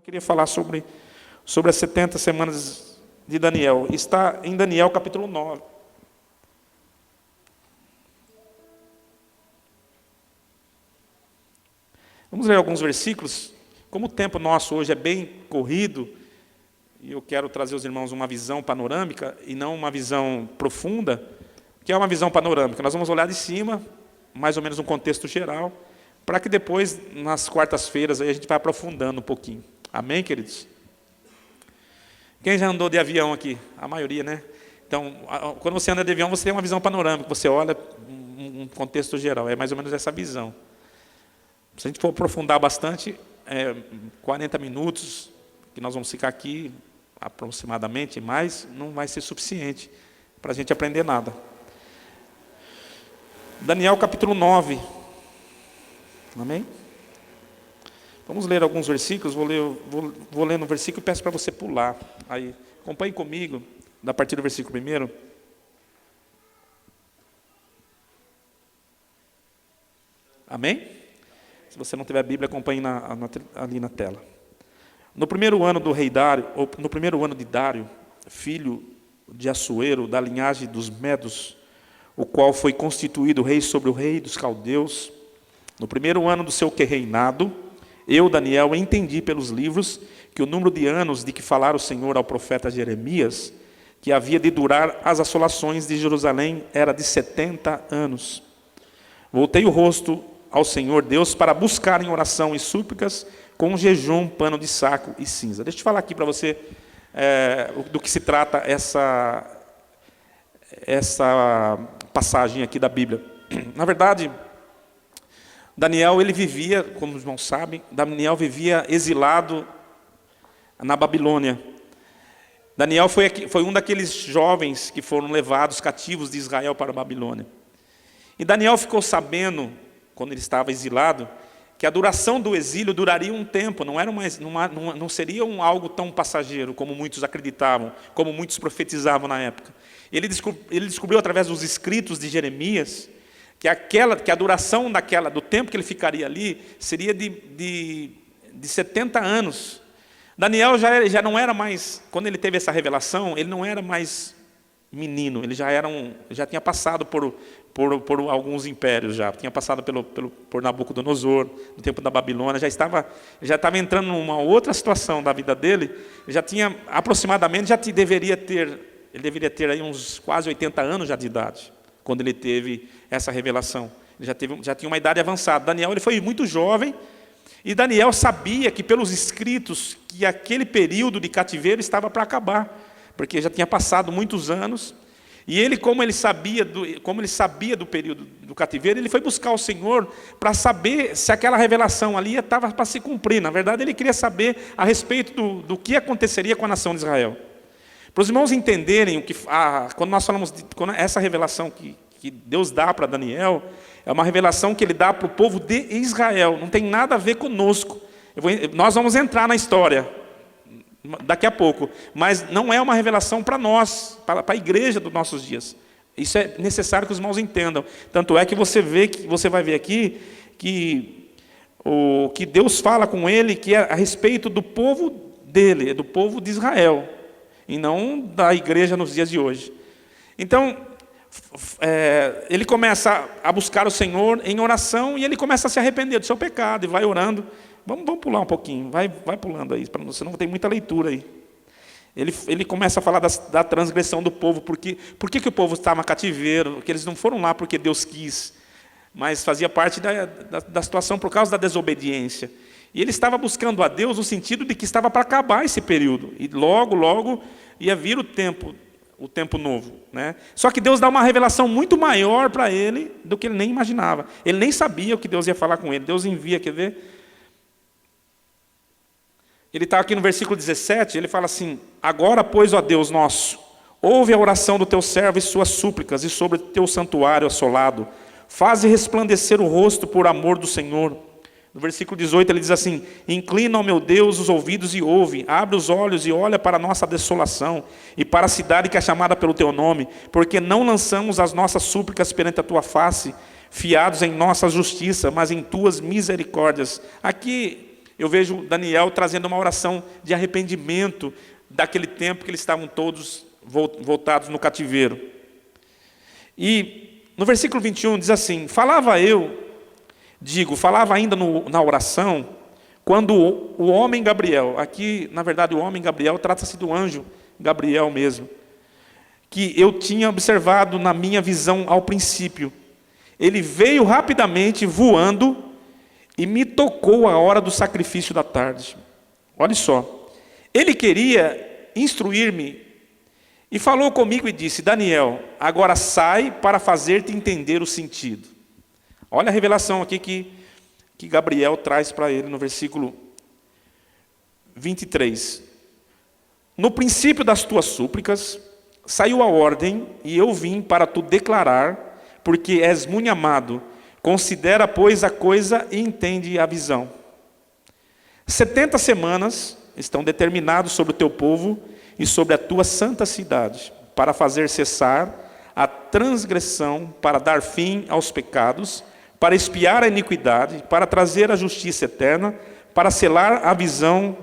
Eu queria falar sobre as 70 semanas de Daniel. Está em Daniel capítulo 9. Vamos ler alguns versículos. Como o tempo nosso hoje é bem corrido, e eu quero trazer aos irmãos uma visão panorâmica e não uma visão profunda, que é uma visão panorâmica. Nós vamos olhar de cima, mais ou menos um contexto geral, para que depois, nas quartas-feiras, aí a gente vai aprofundando um pouquinho. Amém, queridos? Quem já andou de avião aqui? A maioria, né? Então, quando você anda de avião, você tem uma visão panorâmica, você olha um contexto geral, é mais ou menos essa visão. Se a gente for aprofundar bastante, 40 minutos, que nós vamos ficar aqui, aproximadamente, mais, não vai ser suficiente para a gente aprender nada. Daniel capítulo 9. Amém? Vamos ler alguns versículos, vou ler no versículo e peço para você pular. Aí, acompanhe comigo, a partir do versículo 1. Amém? Se você não tiver a Bíblia, acompanhe ali na tela. No primeiro ano do rei Dário, ou no primeiro ano de Dário, filho de Assuero, da linhagem dos Medos, o qual foi constituído rei sobre o rei dos caldeus, no primeiro ano do seu reinado, eu, Daniel, entendi pelos livros que o número de anos de que falara o Senhor ao profeta Jeremias, que havia de durar as assolações de Jerusalém, era de 70 anos. Voltei o rosto ao Senhor Deus para buscar em oração e súplicas, com jejum, pano de saco e cinza. Deixa eu falar aqui para você do que se trata essa passagem aqui da Bíblia. Na verdade, Daniel, ele vivia, como os irmãos sabem, Daniel vivia exilado na Babilônia. Daniel foi um daqueles jovens que foram levados cativos de Israel para a Babilônia. E Daniel ficou sabendo, quando ele estava exilado, que a duração do exílio duraria um tempo, não seria algo tão passageiro como muitos acreditavam, como muitos profetizavam na época. Ele descobriu através dos escritos de Jeremias que a duração do tempo que ele ficaria ali seria de 70 anos. Daniel já não era mais, quando ele teve essa revelação, ele não era mais menino, ele já tinha passado por alguns impérios, já tinha passado por Nabucodonosor, no tempo da Babilônia, já estava entrando numa outra situação da vida dele, já tinha aproximadamente, ele deveria ter aí uns quase 80 anos já de idade, quando ele teve essa revelação. Ele já tinha uma idade avançada. Daniel, ele foi muito jovem, e Daniel sabia que pelos escritos que aquele período de cativeiro estava para acabar, porque já tinha passado muitos anos, e ele, como ele sabia do período do cativeiro, ele foi buscar o Senhor para saber se aquela revelação ali estava para se cumprir. Na verdade, ele queria saber a respeito do que aconteceria com a nação de Israel. Para os irmãos entenderem quando nós falamos quando essa revelação que Deus dá para Daniel, é uma revelação que ele dá para o povo de Israel, não tem nada a ver conosco. Nós vamos entrar na história daqui a pouco, mas não é uma revelação para nós, para a igreja dos nossos dias. Isso é necessário que os irmãos entendam. Tanto é que você vai ver aqui que Deus fala com ele que é a respeito do povo dele, do povo de Israel, e não da igreja nos dias de hoje. Então, ele começa a buscar o Senhor em oração, e ele começa a se arrepender do seu pecado, e vai orando. Vamos pular um pouquinho, vai pulando aí, senão tem muita leitura aí. Ele começa a falar da transgressão do povo, por que o povo estava no cativeiro, que eles não foram lá porque Deus quis, mas fazia parte da situação por causa da desobediência. E ele estava buscando a Deus no sentido de que estava para acabar esse período, e logo ia vir o tempo novo, né? Só que Deus dá uma revelação muito maior para ele do que ele nem imaginava. Ele nem sabia o que Deus ia falar com ele. Deus envia, quer ver? Ele está aqui no versículo 17, ele fala assim: agora, pois, ó Deus nosso, ouve a oração do teu servo e suas súplicas, e sobre o teu santuário assolado, faze resplandecer o rosto por amor do Senhor. No versículo 18 ele diz assim: inclina, ó meu Deus, os ouvidos e ouve, abre os olhos e olha para a nossa desolação, e para a cidade que é chamada pelo teu nome, porque não lançamos as nossas súplicas perante a tua face, fiados em nossa justiça, mas em tuas misericórdias. Aqui eu vejo Daniel trazendo uma oração de arrependimento daquele tempo que eles estavam todos voltados no cativeiro. E no versículo 21 diz assim: falava ainda na oração, quando o homem Gabriel, aqui na verdade o homem Gabriel trata-se do anjo Gabriel mesmo, que eu tinha observado na minha visão ao princípio. Ele veio rapidamente voando e me tocou a hora do sacrifício da tarde. Olha só, ele queria instruir-me e falou comigo e disse: Daniel, agora sai para fazer-te entender o sentido. Olha a revelação aqui que Gabriel traz para ele no versículo 23. No princípio das tuas súplicas, saiu a ordem, e eu vim para tu declarar, porque és muito amado. Considera, pois, a coisa e entende a visão. 70 semanas estão determinadas sobre o teu povo e sobre a tua santa cidade, para fazer cessar a transgressão, para dar fim aos pecados, para expiar a iniquidade, para trazer a justiça eterna, para selar a visão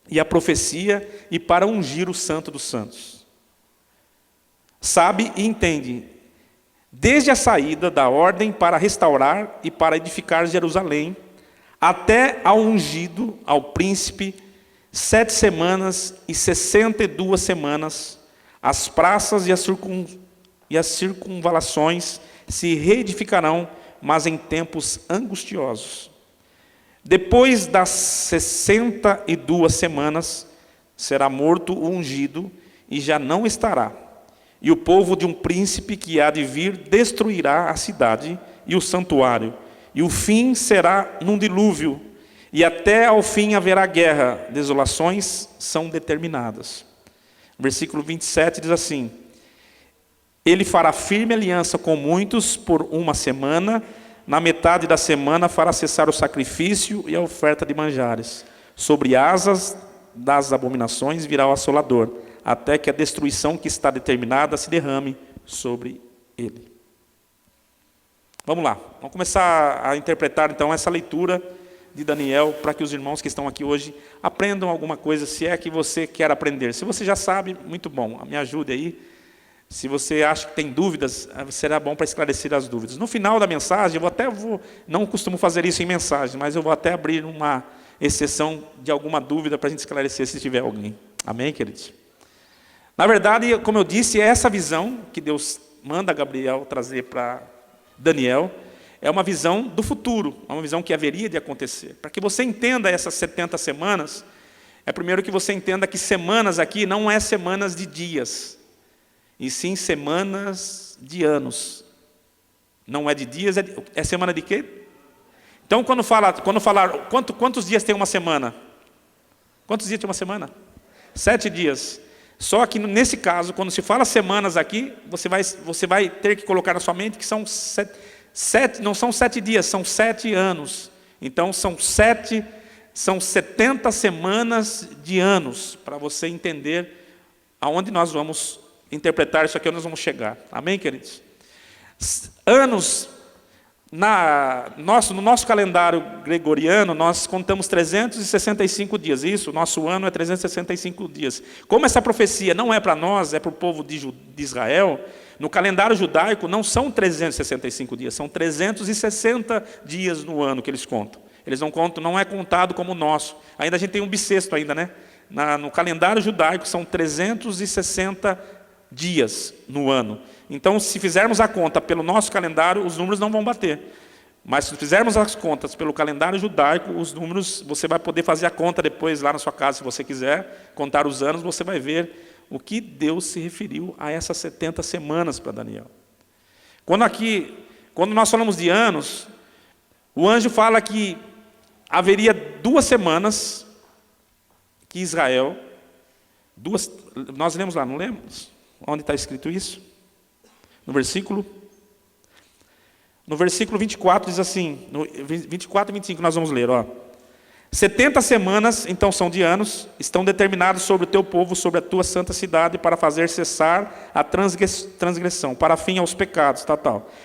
e a profecia, e para ungir o santo dos santos. Sabe e entende, desde a saída da ordem para restaurar e para edificar Jerusalém, até ao ungido, ao príncipe, 7 semanas e 62 semanas, as praças e as circunvalações se reedificarão, mas em tempos angustiosos. Depois das 62 semanas, será morto o ungido, e já não estará. E o povo de um príncipe que há de vir destruirá a cidade e o santuário. E o fim será num dilúvio, e até ao fim haverá guerra. Desolações são determinadas. Versículo 27 diz assim: ele fará firme aliança com muitos por 1 semana. Na metade da semana fará cessar o sacrifício e a oferta de manjares. Sobre asas das abominações virá o assolador, até que a destruição que está determinada se derrame sobre ele. Vamos lá, vamos começar a interpretar então essa leitura de Daniel, para que os irmãos que estão aqui hoje aprendam alguma coisa, se é que você quer aprender. Se você já sabe, muito bom, me ajude aí. Se você acha que tem dúvidas, será bom para esclarecer as dúvidas. No final da mensagem, não costumo fazer isso em mensagem, mas eu vou até abrir uma exceção de alguma dúvida para a gente esclarecer, se tiver alguém. Amém, queridos? Na verdade, como eu disse, essa visão que Deus manda Gabriel trazer para Daniel, é uma visão do futuro, é uma visão que haveria de acontecer. Para que você entenda essas 70 semanas, é primeiro que você entenda que semanas aqui não é semanas de dias, e sim semanas de anos. Não é de dias, é semana de quê? Então, quando falar, quantos dias tem uma semana? Quantos dias tem uma semana? 7 dias. Só que nesse caso, quando se fala semanas aqui, você vai ter que colocar na sua mente que são não são 7 dias, são 7 anos. Então são 70 semanas de anos, para você entender aonde nós vamos interpretar isso aqui, onde nós vamos chegar. Amém, queridos? Anos, no nosso calendário gregoriano, nós contamos 365 dias. Isso, o nosso ano é 365 dias. Como essa profecia não é para nós, é para o povo de Israel, no calendário judaico não são 365 dias, são 360 dias no ano que eles contam. Eles não contam, não é contado como o nosso. Ainda a gente tem um bissexto ainda, né? No calendário judaico são 360 dias no ano. Então, se fizermos a conta pelo nosso calendário, os números não vão bater. Mas se fizermos as contas pelo calendário judaico, os números, você vai poder fazer a conta depois lá na sua casa, se você quiser, contar os anos, você vai ver o que Deus se referiu a essas 70 semanas para Daniel. Quando nós falamos de anos, o anjo fala que haveria 2 semanas que Israel, nós lemos lá, não lemos? Onde está escrito isso? No versículo 24 diz assim, no 24 e 25 nós vamos ler, 70 semanas, então são de anos, estão determinadas sobre o teu povo, sobre a tua santa cidade, para fazer cessar a transgressão, para fim aos pecados,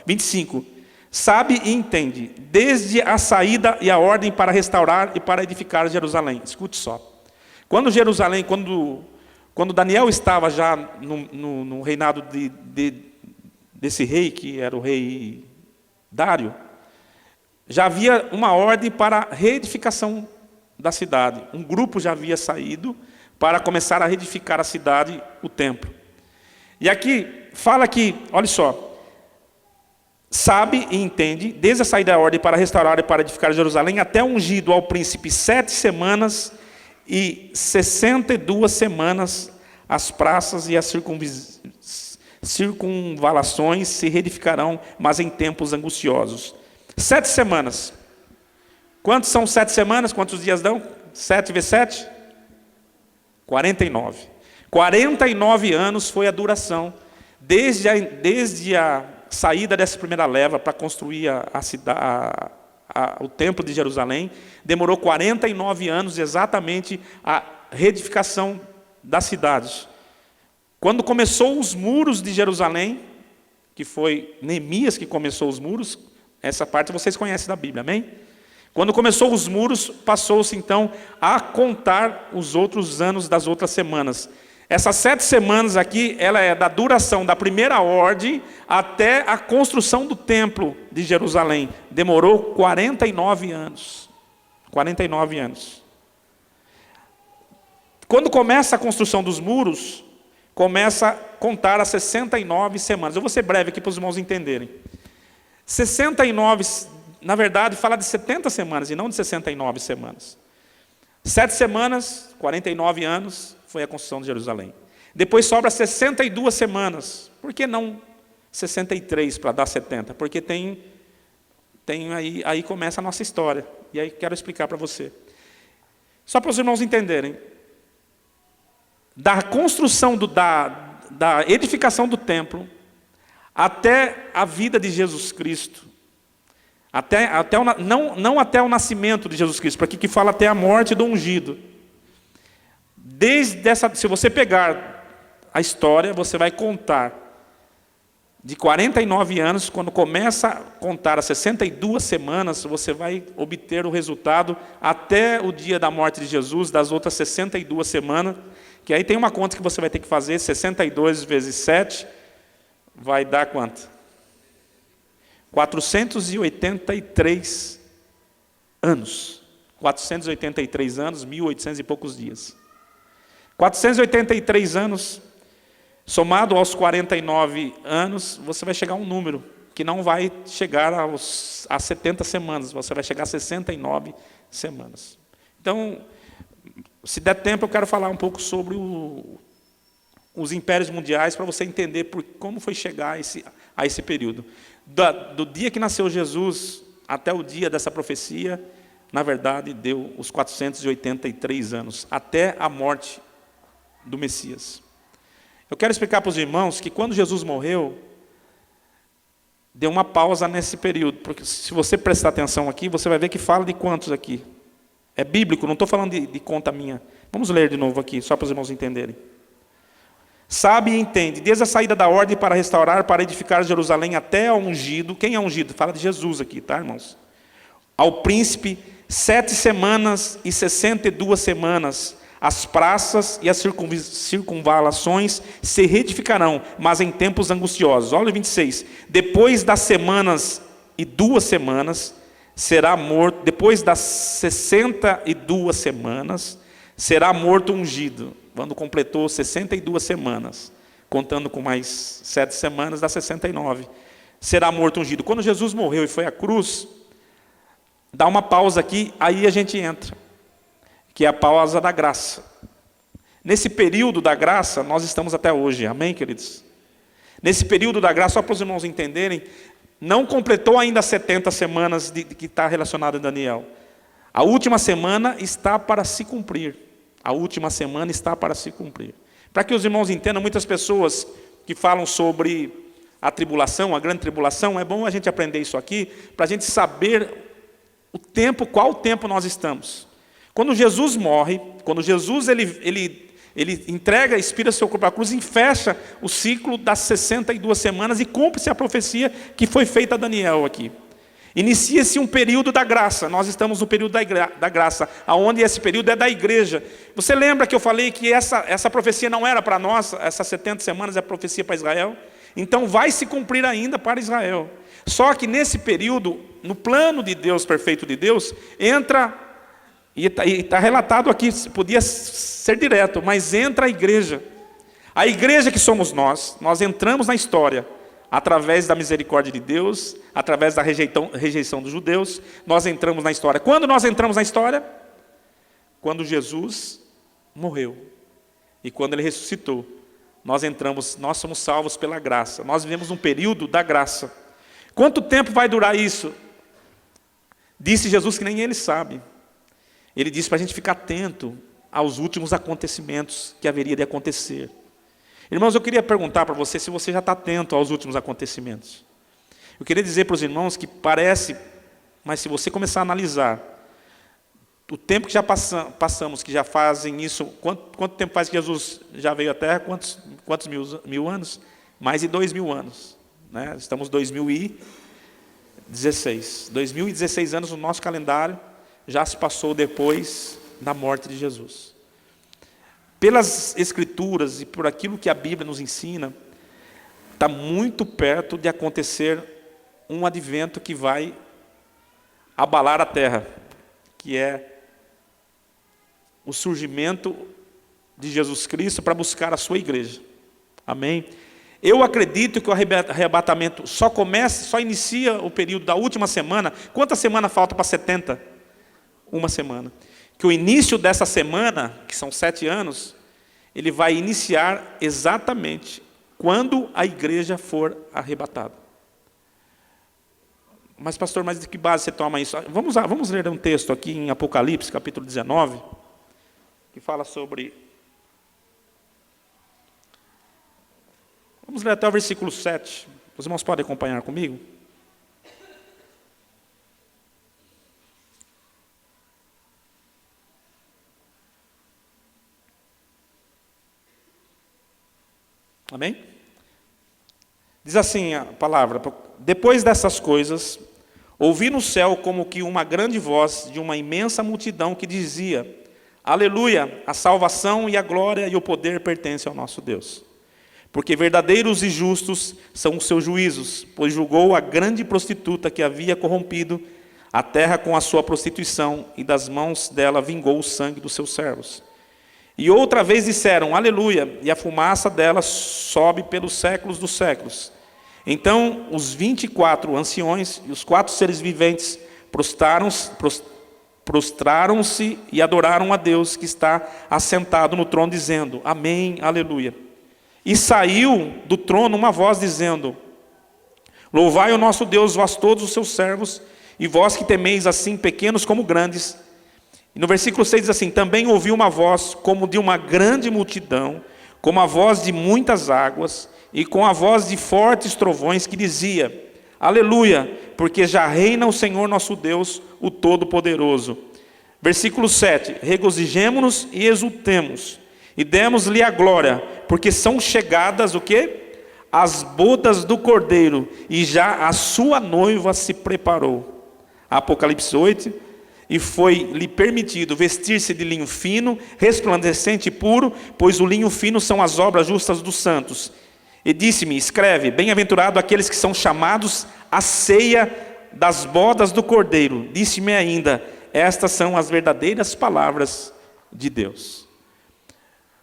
25. sabe e entende, desde a saída e a ordem para restaurar e para edificar Jerusalém. Escute só. Quando Daniel estava já no reinado desse rei, que era o rei Dário, já havia uma ordem para a reedificação da cidade. Um grupo já havia saído para começar a reedificar a cidade, o templo. E aqui fala que, olha só, sabe e entende, desde a saída da ordem para restaurar e para edificar Jerusalém, até ungido ao príncipe 7 semanas e 62 semanas, as praças e as circunvalações se reedificarão, mas em tempos angustiosos. 7 semanas. Quantos são 7 semanas? Quantos dias dão? 7 vezes 7? 49. 49 anos foi a duração, desde a saída dessa primeira leva para construir o templo de Jerusalém, demorou 49 anos exatamente a reedificação da cidade. Quando começou os muros de Jerusalém, que foi Neemias que começou os muros, essa parte vocês conhecem da Bíblia, amém? Quando começou os muros, passou-se então a contar os outros anos das outras semanas. Essas 7 semanas aqui, ela é da duração da primeira ordem até a construção do templo de Jerusalém. Demorou 49 anos. 49 anos. Quando começa a construção dos muros, começa a contar as 69 semanas. Eu vou ser breve aqui para os irmãos entenderem. 69, na verdade, fala de 70 semanas e não de 69 semanas. 7 semanas, 49 anos, foi a construção de Jerusalém. Depois sobra 62 semanas. Por que não 63 para dar 70? Porque aí começa a nossa história. E aí quero explicar para você. Só para os irmãos entenderem. Da construção, da edificação do templo, até a vida de Jesus Cristo, não até o nascimento de Jesus Cristo, porque aqui fala até a morte do ungido. Se você pegar a história, você vai contar de 49 anos, quando começa a contar as 62 semanas, você vai obter o resultado até o dia da morte de Jesus, das outras 62 semanas, que aí tem uma conta que você vai ter que fazer, 62 vezes 7, vai dar quanto? 483 anos. 483 anos, 1.800 e poucos dias. 483 anos, somado aos 49 anos, você vai chegar a um número que não vai chegar a 70 semanas, você vai chegar a 69 semanas. Então, se der tempo, eu quero falar um pouco sobre os impérios mundiais, para você entender como foi chegar a esse período. Do dia que nasceu Jesus até o dia dessa profecia, na verdade, deu os 483 anos, até a morte do Messias. Eu quero explicar para os irmãos que quando Jesus morreu, deu uma pausa nesse período, porque se você prestar atenção aqui, você vai ver que fala de quantos aqui. É bíblico, não estou falando de conta minha. Vamos ler de novo aqui, só para os irmãos entenderem. Sabe e entende, desde a saída da ordem para restaurar, para edificar Jerusalém até ao ungido. Quem é ungido? Fala de Jesus aqui, tá, irmãos? Ao príncipe, 7 semanas e 62 semanas, as praças e as circunvalações se reedificarão, mas em tempos angustiosos. Olha o 26. Depois das semanas e 2 semanas, será morto, depois das 62 semanas, será morto ungido. Quando completou 62 semanas, contando com mais 7 semanas, dá 69. Será morto ungido. Quando Jesus morreu e foi à cruz, dá uma pausa aqui, aí a gente entra, que é a pausa da graça. Nesse período da graça, nós estamos até hoje, amém, queridos? Nesse período da graça, só para os irmãos entenderem, não completou ainda 70 semanas que está relacionado a Daniel. A última semana está para se cumprir. A última semana está para se cumprir. Para que os irmãos entendam, muitas pessoas que falam sobre a tribulação, a grande tribulação, é bom a gente aprender isso aqui, para a gente saber qual tempo nós estamos. Quando Jesus morre, quando Jesus ele Ele entrega, expira seu corpo à cruz e fecha o ciclo das 62 semanas e cumpre-se a profecia que foi feita a Daniel aqui. Inicia-se um período da graça. Nós estamos no período da graça, onde esse período é da igreja. Você lembra que eu falei que essa profecia não era para nós, essas 70 semanas é a profecia para Israel? Então vai se cumprir ainda para Israel. Só que nesse período, no plano de Deus, perfeito de Deus, entra, e está relatado aqui, podia ser direto, mas entra a igreja. A igreja que somos nós entramos na história, através da misericórdia de Deus, através da rejeição dos judeus, nós entramos na história. Quando nós entramos na história? Quando Jesus morreu. E quando Ele ressuscitou, nós entramos, nós somos salvos pela graça. Nós vivemos um período da graça. Quanto tempo vai durar isso? Disse Jesus que nem Ele sabe. Ele disse para a gente ficar atento aos últimos acontecimentos que haveria de acontecer. Irmãos, eu queria perguntar para você se você já está atento aos últimos acontecimentos. Eu queria dizer para os irmãos que parece, mas se você começar a analisar, o tempo que já passamos, que já fazem isso, quanto tempo faz que Jesus já veio à Terra? Quantos mil anos? Mais de 2.000 anos. Né? Estamos em 2016. 2016 anos no nosso calendário já se passou depois da morte de Jesus. Pelas Escrituras e por aquilo que a Bíblia nos ensina, está muito perto de acontecer um advento que vai abalar a terra, que é o surgimento de Jesus Cristo para buscar a sua igreja. Amém? Eu acredito que o arrebatamento só inicia o período da última semana. Quantas semanas falta para 70? Uma semana. Que o início dessa semana, que são 7 anos, ele vai iniciar exatamente quando a igreja for arrebatada. Mas pastor, mas de que base você toma isso? Vamos ler um texto aqui em Apocalipse, capítulo 19, que fala sobre... Vamos ler até o versículo 7. Os irmãos podem acompanhar comigo? Amém? Diz assim a palavra: depois dessas coisas, ouvi no céu como que uma grande voz de uma imensa multidão que dizia: Aleluia, a salvação e a glória e o poder pertencem ao nosso Deus. Porque verdadeiros e justos são os seus juízos, pois julgou a grande prostituta que havia corrompido a terra com a sua prostituição, e das mãos dela vingou o sangue dos seus servos. E outra vez disseram, aleluia, e a fumaça dela sobe pelos séculos dos séculos. Então os 24 anciões e os 4 seres viventes prostraram-se e adoraram a Deus que está assentado no trono, dizendo, amém, aleluia. E saiu do trono uma voz dizendo, louvai o nosso Deus, vós todos os seus servos, e vós que temeis assim, pequenos como grandes. E no versículo 6 diz assim, também ouvi uma voz como de uma grande multidão, como a voz de muitas águas, e com a voz de fortes trovões, que dizia, aleluia, porque já reina o Senhor nosso Deus, o Todo-Poderoso. Versículo 7, regozijemo-nos e exultemos, e demos-lhe a glória, porque são chegadas o quê? As bodas do Cordeiro, e já a sua noiva se preparou. Apocalipse 8, e foi-lhe permitido vestir-se de linho fino, resplandecente e puro, pois o linho fino são as obras justas dos santos. E disse-me, escreve, bem-aventurado aqueles que são chamados à ceia das bodas do Cordeiro. Disse-me ainda, estas são as verdadeiras palavras de Deus.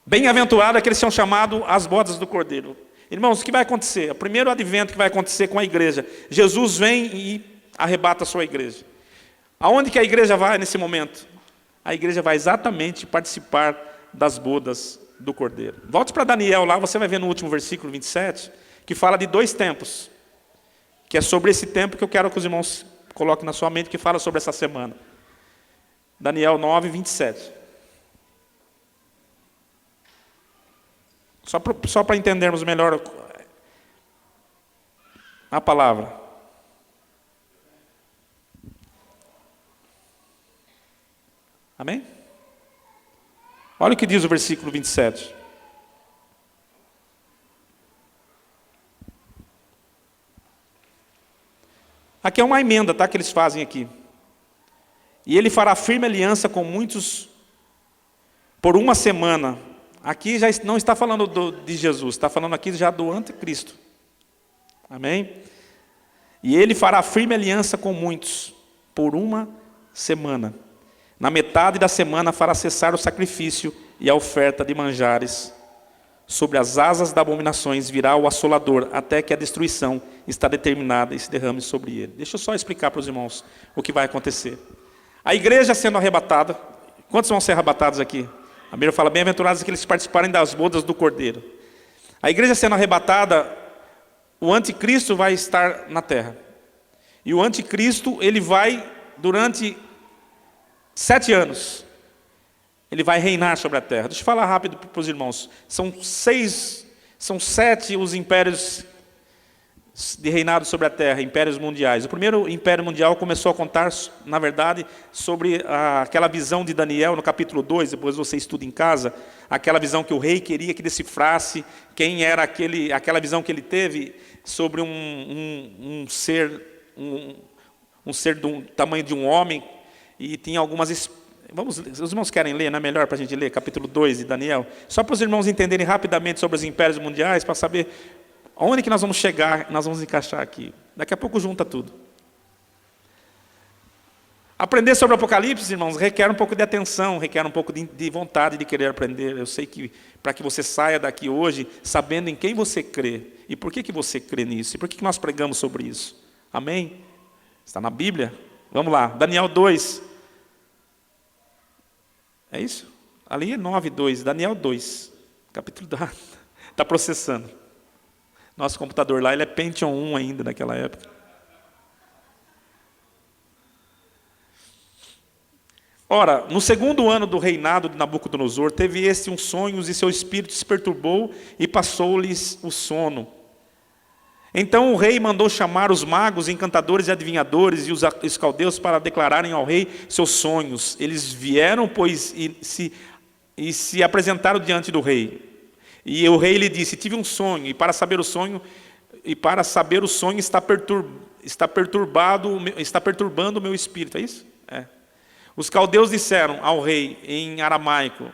Bem-aventurado aqueles que são chamados às bodas do Cordeiro. Irmãos, o que vai acontecer? O primeiro advento que vai acontecer com a igreja. Jesus vem e arrebata a sua igreja. Aonde que a igreja vai nesse momento? A igreja vai exatamente participar das bodas do Cordeiro. Volte para Daniel lá, você vai ver no último versículo 27, que fala de 2 tempos. Que é sobre esse tempo que eu quero que os irmãos coloquem na sua mente, que fala sobre essa semana. Daniel 9, 27. Só para entendermos melhor a palavra. Amém? Olha o que diz o versículo 27. Aqui é uma emenda, tá, que eles fazem aqui. E ele fará firme aliança com muitos por uma semana. Aqui já não está falando de Jesus, está falando aqui já do anticristo. Amém? E ele fará firme aliança com muitos por uma semana. Na metade da semana fará cessar o sacrifício e a oferta de manjares. Sobre as asas das abominações virá o assolador, até que a destruição está determinada e se derrame sobre ele. Deixa eu só explicar para os irmãos o que vai acontecer. A igreja sendo arrebatada. Quantos vão ser arrebatados aqui? A Bíblia fala, bem-aventurados aqueles que participarem das bodas do Cordeiro. A igreja sendo arrebatada, o anticristo vai estar na terra. E o anticristo, ele vai, durante 7 anos, ele vai reinar sobre a terra. Deixa eu falar rápido para os irmãos. São 7 os impérios de reinado sobre a terra, impérios mundiais. O primeiro império mundial começou a contar, na verdade, sobre aquela visão de Daniel no capítulo 2, depois você estuda em casa, aquela visão que o rei queria que decifrasse quem era aquela visão que ele teve sobre um ser do tamanho de um homem, e tinha algumas... os irmãos querem ler, não é melhor para a gente ler capítulo 2 de Daniel? Só para os irmãos entenderem rapidamente sobre os impérios mundiais, para saber onde que nós vamos chegar, nós vamos encaixar aqui. Daqui a pouco junta tudo. Aprender sobre o Apocalipse, irmãos, requer um pouco de atenção, requer um pouco de vontade de querer aprender. Eu sei que para que você saia daqui hoje sabendo em quem você crê e por que você crê nisso, e por que nós pregamos sobre isso. Amém? Está na Bíblia? Vamos lá, Daniel 2. É isso? Ali é 9:2, Daniel 2, capítulo 2. Está processando. Nosso computador lá, ele é Pentium 1 ainda naquela época. Ora, no segundo ano do reinado de Nabucodonosor, teve este um sonho e seu espírito se perturbou e passou-lhes o sono. Então o rei mandou chamar os magos, encantadores e adivinhadores e os caldeus para declararem ao rei seus sonhos. Eles vieram, pois, e se apresentaram diante do rei. E o rei lhe disse, tive um sonho, e para saber o sonho está perturbando o meu espírito. É isso? É. Os caldeus disseram ao rei em aramaico,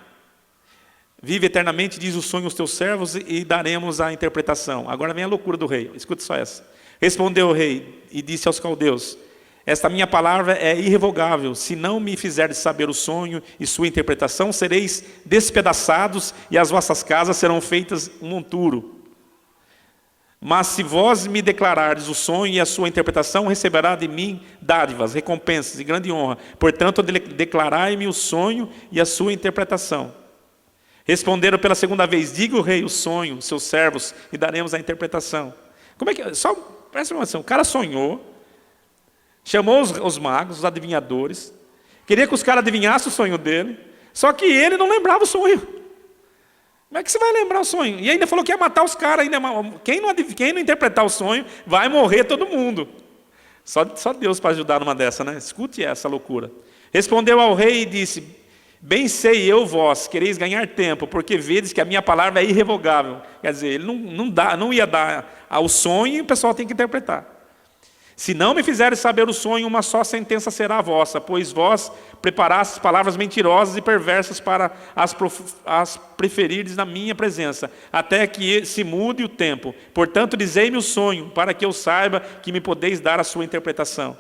vive eternamente, diz o sonho aos teus servos, e daremos a interpretação. Agora vem a loucura do rei, escuta só essa. Respondeu o rei e disse aos caldeus, esta minha palavra é irrevogável, se não me fizerdes saber o sonho e sua interpretação, sereis despedaçados e as vossas casas serão feitas um monturo. Mas se vós me declarardes o sonho e a sua interpretação, receberá de mim dádivas, recompensas e grande honra. Portanto, declarai-me o sonho e a sua interpretação. Responderam pela segunda vez, diga o rei o sonho, seus servos, e daremos a interpretação. Como é que... Só presta atenção, o cara sonhou, chamou os magos, os adivinhadores, queria que os caras adivinhassem o sonho dele, só que ele não lembrava o sonho. Como é que você vai lembrar o sonho? E ainda falou que ia matar os caras. Quem não interpretar o sonho, vai morrer todo mundo. Só Deus para ajudar numa dessa, né? Escute essa loucura. Respondeu ao rei e disse, bem sei eu vós, quereis ganhar tempo, porque vedes que a minha palavra é irrevogável. Quer dizer, ele não ia dar ao sonho e o pessoal tem que interpretar. Se não me fizeres saber o sonho, uma só sentença será a vossa, pois vós preparastes palavras mentirosas e perversas para as preferirdes na minha presença, até que se mude o tempo. Portanto, dizei-me o sonho, para que eu saiba que me podeis dar a sua interpretação.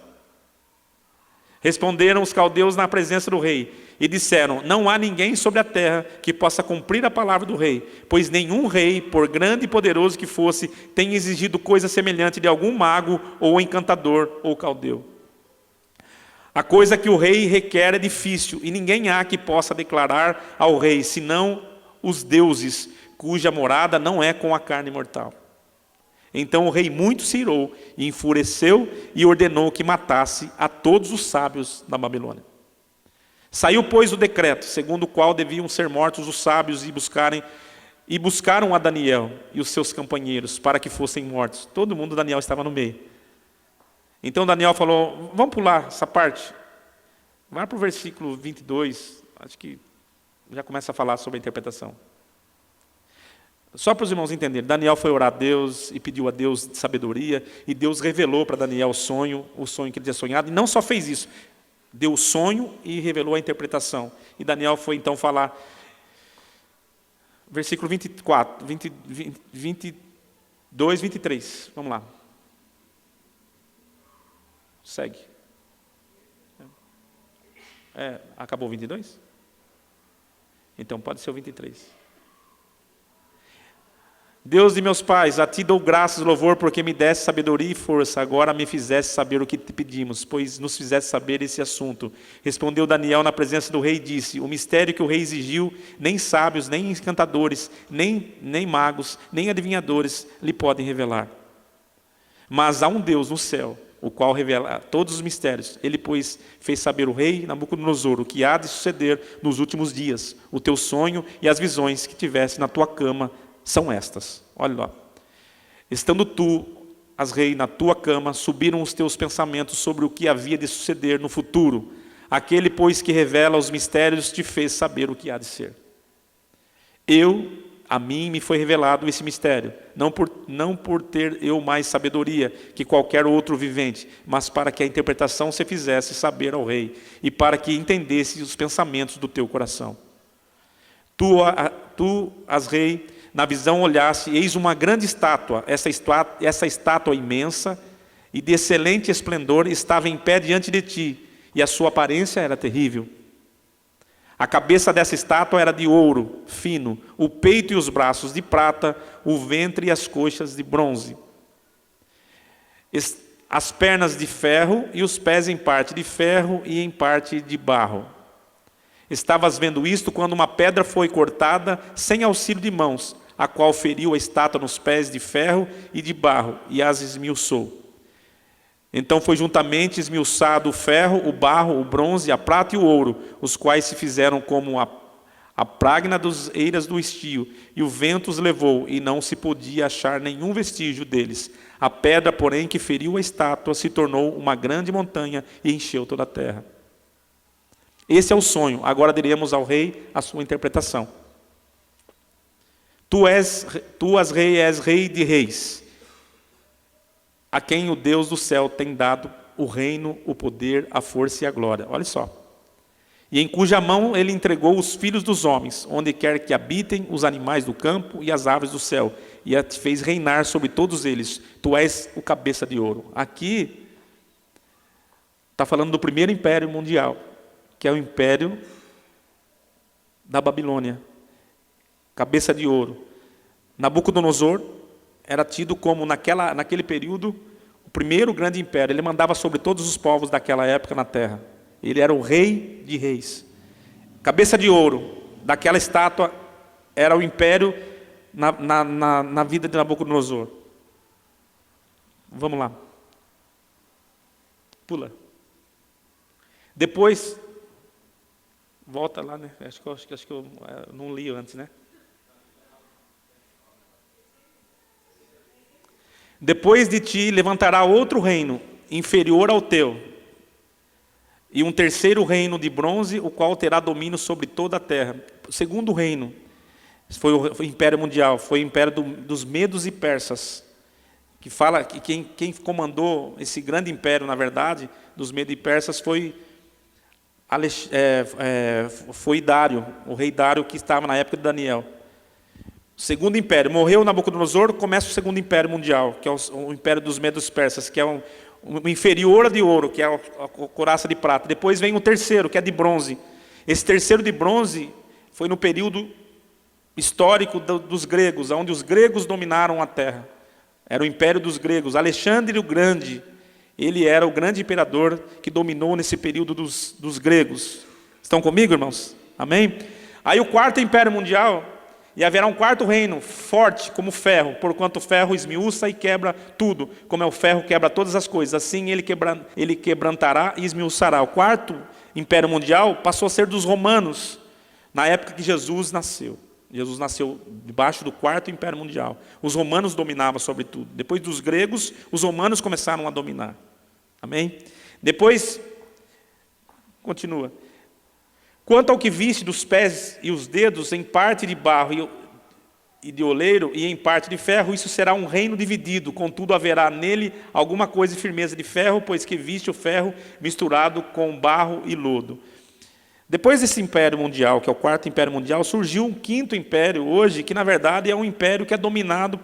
Responderam os caldeus na presença do rei, e disseram, não há ninguém sobre a terra que possa cumprir a palavra do rei, pois nenhum rei, por grande e poderoso que fosse, tem exigido coisa semelhante de algum mago, ou encantador, ou caldeu. A coisa que o rei requer é difícil, e ninguém há que possa declarar ao rei, senão os deuses, cuja morada não é com a carne mortal. Então o rei muito se irou, e enfureceu, e ordenou que matasse a todos os sábios da Babilônia. Saiu, pois, o decreto, segundo o qual deviam ser mortos os sábios, e buscaram a Daniel e os seus companheiros, para que fossem mortos. Todo mundo, Daniel estava no meio. Então Daniel falou, vamos pular essa parte. Vai para o versículo 22, acho que já começa a falar sobre a interpretação. Só para os irmãos entenderem, Daniel foi orar a Deus e pediu a Deus de sabedoria, e Deus revelou para Daniel o sonho que ele tinha sonhado, e não só fez isso, deu o sonho e revelou a interpretação. E Daniel foi então falar, versículo 22, 23, vamos lá. Segue. Acabou o 22? Então pode ser o 23. Deus de meus pais, a ti dou graças e louvor, porque me deste sabedoria e força, agora me fizeste saber o que te pedimos, pois nos fizeste saber esse assunto. Respondeu Daniel na presença do rei e disse, o mistério que o rei exigiu, nem sábios, nem encantadores, nem magos, nem adivinhadores lhe podem revelar. Mas há um Deus no céu, o qual revela todos os mistérios. Ele, pois, fez saber o rei Nabucodonosor o que há de suceder nos últimos dias. O teu sonho e as visões que tiveste na tua cama são estas. Olha lá. Estando tu, as rei, na tua cama, subiram os teus pensamentos sobre o que havia de suceder no futuro. Aquele, pois, que revela os mistérios, te fez saber o que há de ser. A mim me foi revelado esse mistério, não por ter eu mais sabedoria que qualquer outro vivente, mas para que a interpretação se fizesse saber ao rei, e para que entendesse os pensamentos do teu coração. Tu, as rei, na visão olhaste, eis uma grande estátua, essa estátua imensa e de excelente esplendor estava em pé diante de ti, e a sua aparência era terrível. A cabeça dessa estátua era de ouro fino, o peito e os braços de prata, o ventre e as coxas de bronze. As pernas de ferro e os pés em parte de ferro e em parte de barro. Estavas vendo isto quando uma pedra foi cortada sem auxílio de mãos, a qual feriu a estátua nos pés de ferro e de barro e as esmiuçou. Então foi juntamente esmiuçado o ferro, o barro, o bronze, a prata e o ouro, os quais se fizeram como a pragna das eiras do estio, e o vento os levou, e não se podia achar nenhum vestígio deles. A pedra, porém, que feriu a estátua, se tornou uma grande montanha e encheu toda a terra. Esse é o sonho. Agora diremos ao rei a sua interpretação. Tu, as rei, és rei de reis, a quem o Deus do céu tem dado o reino, o poder, a força e a glória. Olha só. E em cuja mão ele entregou os filhos dos homens, onde quer que habitem os animais do campo e as aves do céu, e a te fez reinar sobre todos eles. Tu és o cabeça de ouro. Aqui está falando do primeiro império mundial, que é o império da Babilônia. Cabeça de ouro. Nabucodonosor era tido como, naquele período, o primeiro grande império. Ele mandava sobre todos os povos daquela época na terra. Ele era o rei de reis. Cabeça de ouro, daquela estátua, era o império na vida de Nabucodonosor. Vamos lá. Pula. Depois, volta lá, né? Acho que eu não li antes, né? Depois de ti levantará outro reino, inferior ao teu, e um terceiro reino de bronze, o qual terá domínio sobre toda a terra. O segundo reino foi o Império Mundial, foi o Império dos Medos e Persas, que fala que quem comandou esse grande império, na verdade, dos Medos e Persas, foi Dário, o rei Dário, que estava na época de Daniel. Segundo império, morreu Nabucodonosor, começa o segundo império mundial, que é o império dos Medos Persas, que é um inferior de ouro, que é a couraça de prata. Depois vem o terceiro, que é de bronze. Esse terceiro de bronze foi no período histórico dos gregos, onde os gregos dominaram a terra. Era o império dos gregos. Alexandre o Grande, ele era o grande imperador que dominou nesse período dos gregos. Estão comigo, irmãos? Amém? Aí o quarto império mundial, e haverá um quarto reino, forte como ferro, porquanto o ferro esmiuça e quebra tudo, como é o ferro que quebra todas as coisas, assim ele quebrantará e esmiuçará. O quarto império mundial passou a ser dos romanos, na época que Jesus nasceu. Jesus nasceu debaixo do quarto império mundial. Os romanos dominavam sobre tudo. Depois dos gregos, os romanos começaram a dominar. Amém? Depois, continua. Quanto ao que viste dos pés e os dedos, em parte de barro e de oleiro, e em parte de ferro, isso será um reino dividido, contudo haverá nele alguma coisa de firmeza de ferro, pois que viste o ferro misturado com barro e lodo. Depois desse império mundial, que é o quarto império mundial, surgiu um quinto império hoje, que na verdade é um império que é dominado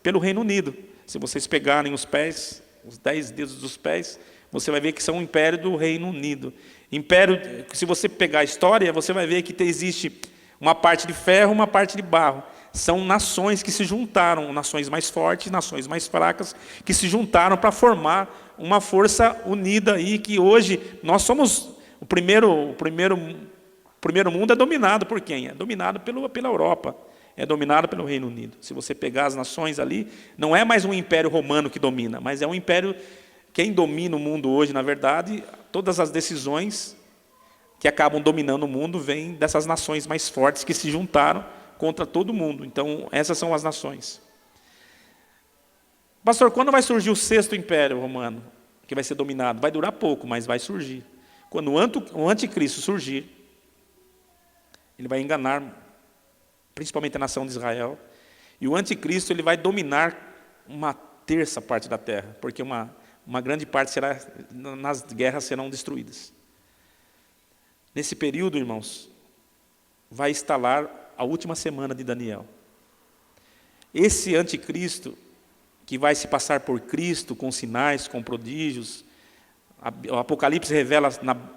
pelo Reino Unido. Se vocês pegarem os pés, os 10 dedos dos pés, você vai ver que são um império do Reino Unido. Império, se você pegar a história, você vai ver que existe uma parte de ferro, uma parte de barro. São nações que se juntaram, nações mais fortes, nações mais fracas, que se juntaram para formar uma força unida aí, que hoje nós somos o primeiro mundo é dominado por quem? É dominado pela Europa, é dominado pelo Reino Unido. Se você pegar as nações ali, não é mais um império romano que domina, mas é um império, quem domina o mundo hoje, na verdade, todas as decisões que acabam dominando o mundo vêm dessas nações mais fortes que se juntaram contra todo mundo. Então, essas são as nações. Pastor, quando vai surgir o sexto império romano, que vai ser dominado? Vai durar pouco, mas vai surgir. Quando o anticristo surgir, ele vai enganar, principalmente a nação de Israel, e o anticristo ele vai dominar uma terça parte da terra, porque uma grande parte nas guerras serão destruídas. Nesse período, irmãos, vai instalar a última semana de Daniel. Esse anticristo, que vai se passar por Cristo, com sinais, com prodígios, o Apocalipse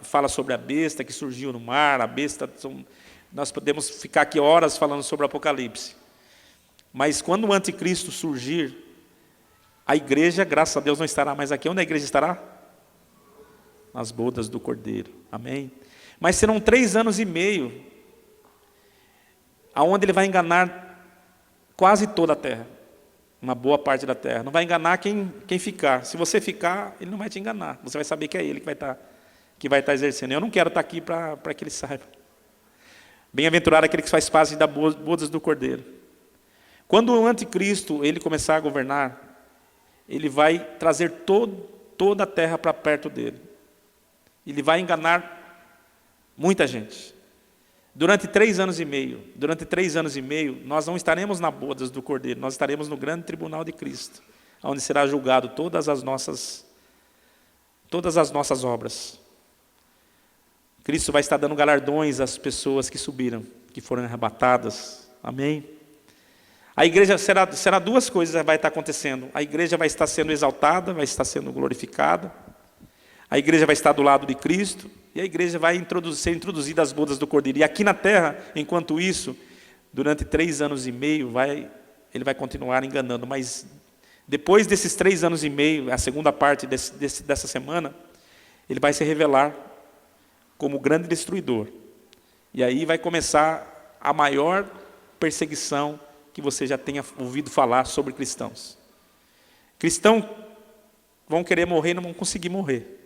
fala sobre a besta que surgiu no mar, a besta, nós podemos ficar aqui horas falando sobre o Apocalipse. Mas quando o anticristo surgir, a igreja, graças a Deus, não estará mais aqui. Onde a igreja estará? Nas bodas do Cordeiro. Amém? Mas serão 3 anos e meio, aonde ele vai enganar quase toda a terra. Uma boa parte da terra. Não vai enganar quem ficar. Se você ficar, ele não vai te enganar. Você vai saber que é ele que vai estar exercendo. Eu não quero estar aqui para que ele saiba. Bem-aventurado aquele que faz parte das bodas do Cordeiro. Quando o anticristo ele começar a governar, ele vai trazer toda a terra para perto dele. Ele vai enganar muita gente. Durante 3 anos e meio, nós não estaremos na bodas do Cordeiro, nós estaremos no grande tribunal de Cristo, onde será julgado todas as nossas obras. Cristo vai estar dando galardões às pessoas que subiram, que foram arrebatadas. Amém? A igreja será 2 coisas vai estar acontecendo. A igreja vai estar sendo exaltada, vai estar sendo glorificada. A igreja vai estar do lado de Cristo. E a igreja vai ser introduzida às bodas do Cordeiro. E aqui na terra, enquanto isso, durante 3 anos e meio, ele vai continuar enganando. Mas depois desses 3 anos e meio, a segunda parte dessa semana, ele vai se revelar como o grande destruidor. E aí vai começar a maior perseguição que você já tenha ouvido falar sobre cristãos. Cristãos vão querer morrer e não vão conseguir morrer.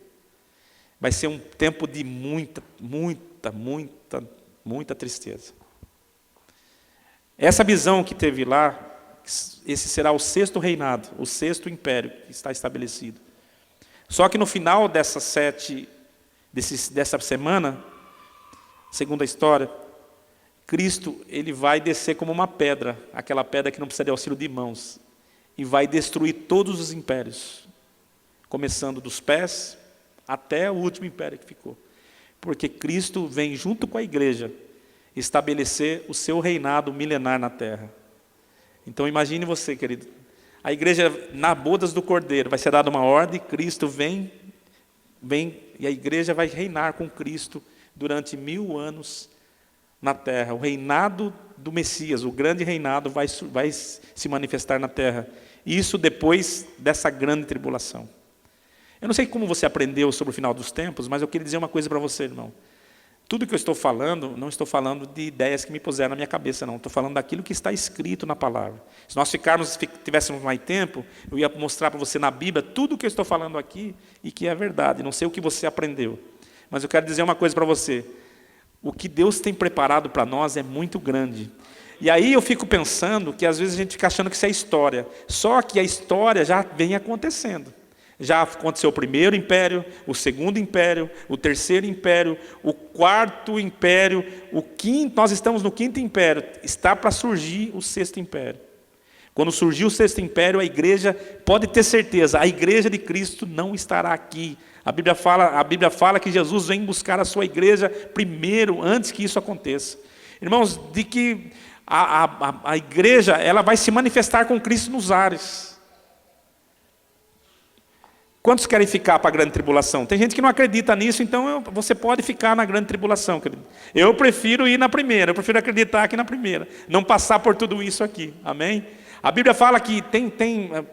Vai ser um tempo de muita tristeza. Essa visão que teve lá, esse será o 6º reinado, o 6º império que está estabelecido. Só que no final dessa semana, segundo a história, Cristo ele vai descer como uma pedra, aquela pedra que não precisa de auxílio de mãos, e vai destruir todos os impérios, começando dos pés até o último império que ficou. Porque Cristo vem junto com a igreja estabelecer o seu reinado milenar na terra. Então imagine você, querido, a igreja na bodas do Cordeiro vai ser dada uma ordem, Cristo vem e a igreja vai reinar com Cristo durante 1000 anos na terra. O reinado do Messias, o grande reinado vai se manifestar na terra. Isso depois dessa grande tribulação. Eu não sei como você aprendeu sobre o final dos tempos, mas eu queria dizer uma coisa para você, irmão. Tudo que eu estou falando, não estou falando de ideias que me puseram na minha cabeça, não. Estou falando daquilo que está escrito na palavra. Se nós tivéssemos mais tempo, eu ia mostrar para você na Bíblia tudo o que eu estou falando aqui e que é verdade. Não sei o que você aprendeu. Mas eu quero dizer uma coisa para você. O que Deus tem preparado para nós é muito grande. E aí eu fico pensando que às vezes a gente fica achando que isso é história. Só que a história já vem acontecendo. Já aconteceu o primeiro império, o segundo império, o terceiro império, o quarto império, o quinto, nós estamos no quinto império, está para surgir o sexto império. Quando surgir o sexto império, a igreja, pode ter certeza, a igreja de Cristo não estará aqui. A Bíblia fala que Jesus vem buscar a sua igreja primeiro, antes que isso aconteça. Irmãos, de que a igreja, ela vai se manifestar com Cristo nos ares. Quantos querem ficar para a grande tribulação? Tem gente que não acredita nisso, então você pode ficar na grande tribulação, querido. Eu prefiro ir na primeira, eu prefiro acreditar aqui na primeira, não passar por tudo isso aqui, amém? A Bíblia fala que, tem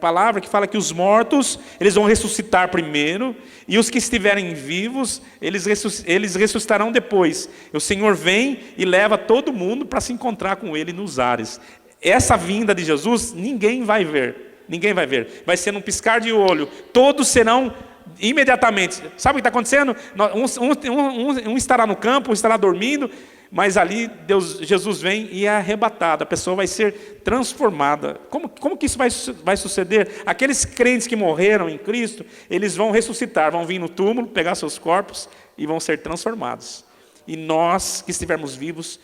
palavra que fala que os mortos, eles vão ressuscitar primeiro, e os que estiverem vivos, eles ressuscitarão depois. O Senhor vem e leva todo mundo para se encontrar com Ele nos ares. Essa vinda de Jesus, ninguém vai ver. Ninguém vai ver, vai ser num piscar de olho, todos serão imediatamente. Sabe o que está acontecendo? Um estará no campo, um estará dormindo, mas ali Jesus vem e é arrebatado, a pessoa vai ser transformada. Como que isso vai suceder? Aqueles crentes que morreram em Cristo, eles vão ressuscitar, vão vir no túmulo, pegar seus corpos e vão ser transformados. E nós que estivermos vivos,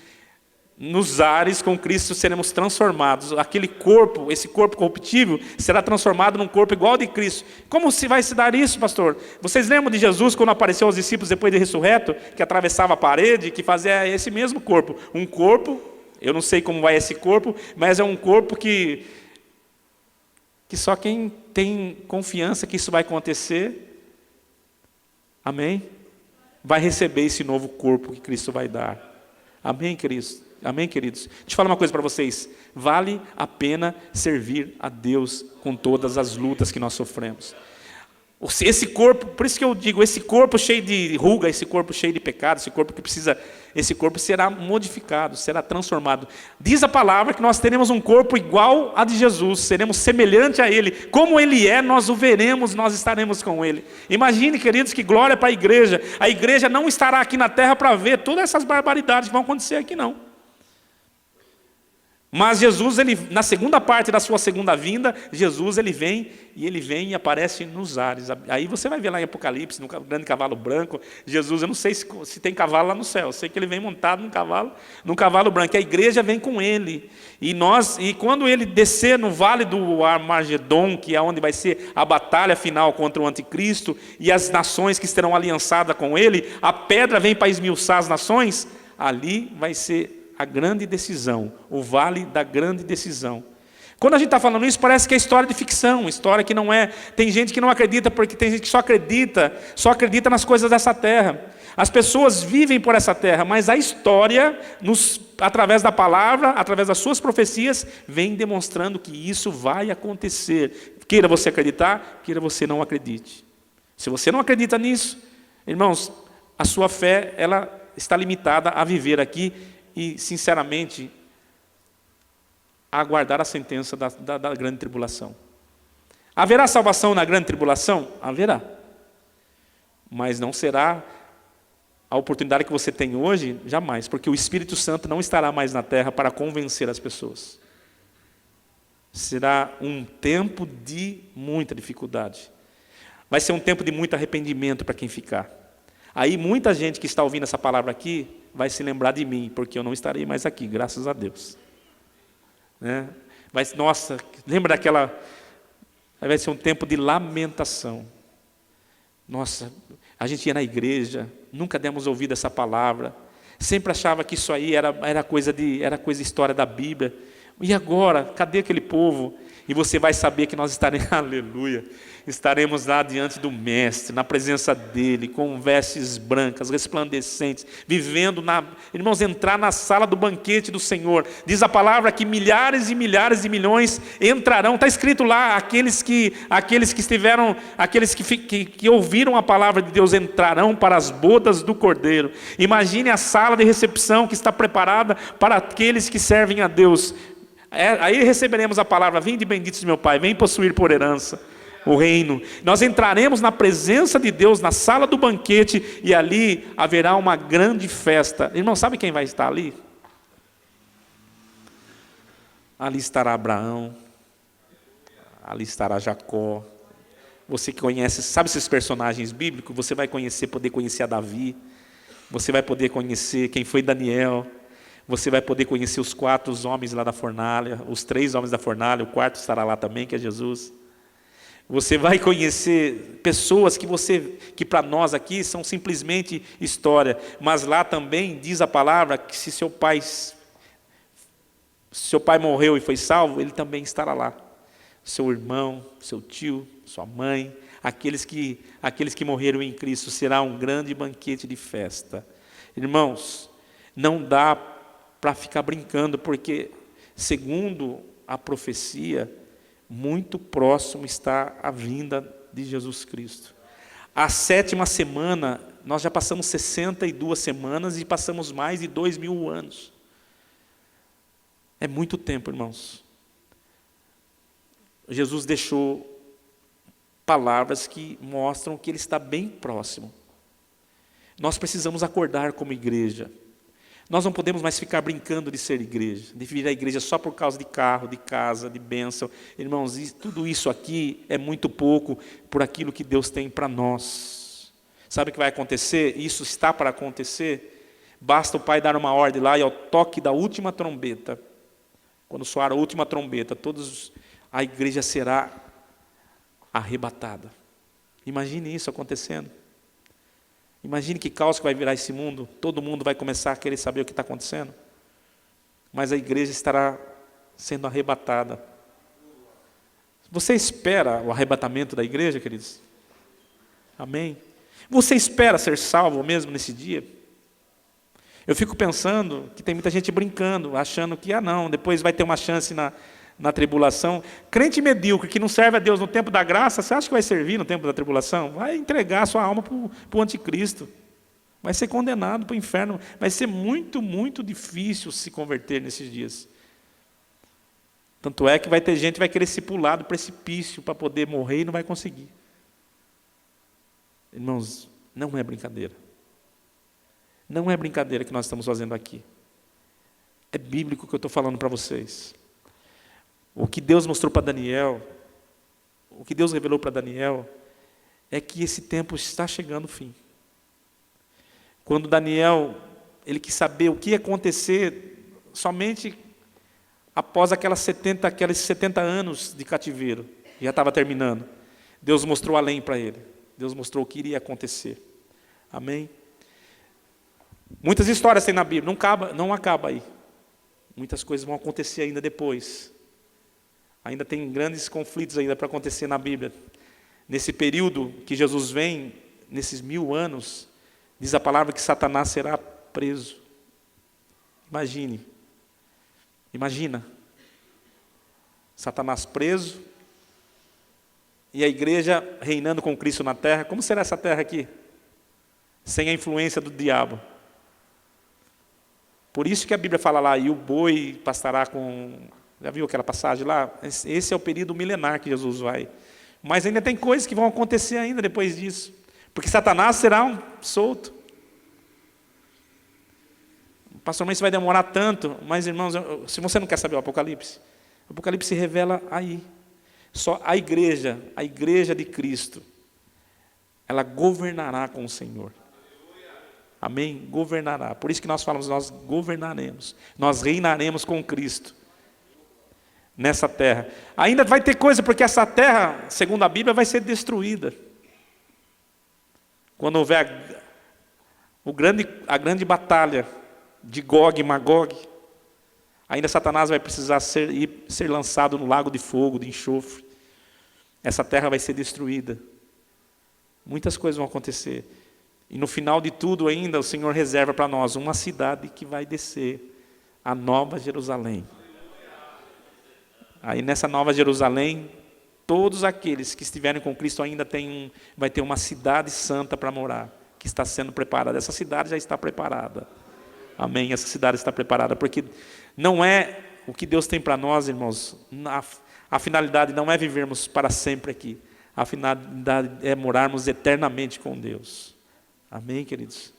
nos ares com Cristo seremos transformados. Aquele corpo, esse corpo corruptível, será transformado num corpo igual ao de Cristo. Como vai se dar isso, pastor? Vocês lembram de Jesus quando apareceu aos discípulos depois de ressurreto, que atravessava a parede, que fazia esse mesmo corpo? Um corpo, eu não sei como vai esse corpo, mas é um corpo que só quem tem confiança que isso vai acontecer, amém? Vai receber esse novo corpo que Cristo vai dar. Amém, queridos? Amém, queridos? Deixa eu falar uma coisa para vocês. Vale a pena servir a Deus com todas as lutas que nós sofremos. Esse corpo, por isso que eu digo, esse corpo cheio de ruga, esse corpo cheio de pecado, esse corpo será modificado, será transformado. Diz a palavra que nós teremos um corpo igual a de Jesus, seremos semelhante a Ele. Como Ele é, nós o veremos, nós estaremos com Ele. Imagine, queridos, que glória para a igreja. A igreja não estará aqui na terra para ver todas essas barbaridades que vão acontecer aqui, não. Mas Jesus, na segunda parte da sua segunda vinda, Jesus ele vem e aparece nos ares. Aí você vai ver lá em Apocalipse, no grande cavalo branco, Jesus, eu não sei se tem cavalo lá no céu, eu sei que ele vem montado num cavalo branco, a igreja vem com ele. E quando ele descer no vale do Armagedon, que é onde vai ser a batalha final contra o anticristo, e as nações que estarão aliançadas com ele, a pedra vem para esmiuçar as nações, ali vai ser a grande decisão, o vale da grande decisão. Quando a gente está falando isso, parece que é história de ficção, história que não é. Tem gente que não acredita, porque tem gente que só acredita nas coisas dessa terra. As pessoas vivem por essa terra, mas a história, através da palavra, através das suas profecias, vem demonstrando que isso vai acontecer. Queira você acreditar, queira você não acredite. Se você não acredita nisso, irmãos, a sua fé ela está limitada a viver aqui e, sinceramente, aguardar a sentença da grande tribulação. Haverá salvação na grande tribulação? Haverá. Mas não será a oportunidade que você tem hoje, jamais, porque o Espírito Santo não estará mais na terra para convencer as pessoas. Será um tempo de muita dificuldade. Vai ser um tempo de muito arrependimento para quem ficar. Aí muita gente que está ouvindo essa palavra aqui vai se lembrar de mim, porque eu não estarei mais aqui, graças a Deus. Mas, nossa, lembra daquela... Vai ser um tempo de lamentação. Nossa, a gente ia na igreja, nunca demos ouvido a essa palavra, sempre achava que isso aí era coisa história da Bíblia. E agora, cadê aquele povo? E você vai saber que nós estaremos, aleluia, estaremos lá diante do Mestre, na presença dEle, com vestes brancas, resplandecentes, irmãos, entrar na sala do banquete do Senhor. Diz a palavra que milhares e milhares de milhões entrarão, está escrito lá, aqueles que ouviram a palavra de Deus entrarão para as bodas do Cordeiro. Imagine a sala de recepção que está preparada para aqueles que servem a Deus. Aí receberemos a palavra: vinde benditos de meu Pai, vem possuir por herança o reino. Nós entraremos na presença de Deus, na sala do banquete, e ali haverá uma grande festa. Irmão, sabe quem vai estar ali? Ali estará Abraão, ali estará Jacó, Você que conhece, sabe esses personagens bíblicos, você vai poder conhecer a Davi, você vai poder conhecer quem foi Daniel, você vai poder conhecer os 4 homens lá da fornalha, os 3 homens da fornalha, o 4º estará lá também, que é Jesus. Você vai conhecer pessoas que para nós aqui são simplesmente história, mas lá também diz a palavra que se seu pai morreu e foi salvo, ele também estará lá. Seu irmão, seu tio, sua mãe, aqueles que morreram em Cristo, será um grande banquete de festa. Irmãos, não dá para ficar brincando, porque segundo a profecia, muito próximo está a vinda de Jesus Cristo. A 7ª semana, nós já passamos 62 semanas e passamos mais de 2000 anos. É muito tempo, irmãos. Jesus deixou palavras que mostram que Ele está bem próximo. Nós precisamos acordar como igreja. Nós não podemos mais ficar brincando de ser igreja, de vir à igreja só por causa de carro, de casa, de bênção. Irmãos, tudo isso aqui é muito pouco por aquilo que Deus tem para nós. Sabe o que vai acontecer? Isso está para acontecer. Basta o Pai dar uma ordem lá e ao toque da última trombeta, quando soar a última trombeta, a igreja será arrebatada. Imagine isso acontecendo. Imagine que caos que vai virar esse mundo. Todo mundo vai começar a querer saber o que está acontecendo. Mas a igreja estará sendo arrebatada. Você espera o arrebatamento da igreja, queridos? Amém? Você espera ser salvo mesmo nesse dia? Eu fico pensando que tem muita gente brincando, achando que, não, depois vai ter uma chance na tribulação. Crente medíocre que não serve a Deus no tempo da graça, você acha que vai servir no tempo da tribulação? Vai entregar a sua alma para o anticristo. Vai ser condenado para o inferno. Vai ser muito, muito difícil se converter nesses dias. Tanto é que vai ter gente que vai querer se pular do precipício para poder morrer e não vai conseguir. Irmãos, não é brincadeira. Não é brincadeira que nós estamos fazendo aqui. É bíblico que eu estou falando para vocês. O que Deus mostrou para Daniel, o que Deus revelou para Daniel, é que esse tempo está chegando ao fim. Quando Daniel, ele quis saber o que ia acontecer somente após aqueles 70 anos de cativeiro, já estava terminando. Deus mostrou além para ele. Deus mostrou o que iria acontecer. Amém? Muitas histórias tem na Bíblia, não acaba aí. Muitas coisas vão acontecer ainda depois. Ainda tem grandes conflitos ainda para acontecer na Bíblia. Nesse período que Jesus vem, nesses 1000 anos, diz a palavra que Satanás será preso. Imagina. Satanás preso e a igreja reinando com Cristo na terra. Como será essa terra aqui? Sem a influência do diabo. Por isso que a Bíblia fala lá, e o boi pastará com... Já viu aquela passagem lá? Esse é o período milenar que Jesus vai. Mas ainda tem coisas que vão acontecer ainda depois disso. Porque Satanás será solto. Pastor, mas isso vai demorar tanto. Mas, irmãos, se você não quer saber o Apocalipse se revela aí. Só a igreja de Cristo, ela governará com o Senhor. Amém? Governará. Por isso que nós falamos, nós governaremos. Nós reinaremos com Cristo nessa terra. Ainda vai ter coisa, porque essa terra, segundo a Bíblia, vai ser destruída. Quando houver a grande batalha de Gog e Magog, ainda Satanás vai precisar ser lançado no lago de fogo, de enxofre. Essa terra vai ser destruída. Muitas coisas vão acontecer. E no final de tudo ainda, o Senhor reserva para nós uma cidade que vai descer, a Nova Jerusalém. Aí nessa Nova Jerusalém, todos aqueles que estiverem com Cristo ainda vai ter uma cidade santa para morar, que está sendo preparada. Essa cidade já está preparada. Amém? Essa cidade está preparada, porque não é o que Deus tem para nós, irmãos. A finalidade não é vivermos para sempre aqui. A finalidade é morarmos eternamente com Deus. Amém, queridos?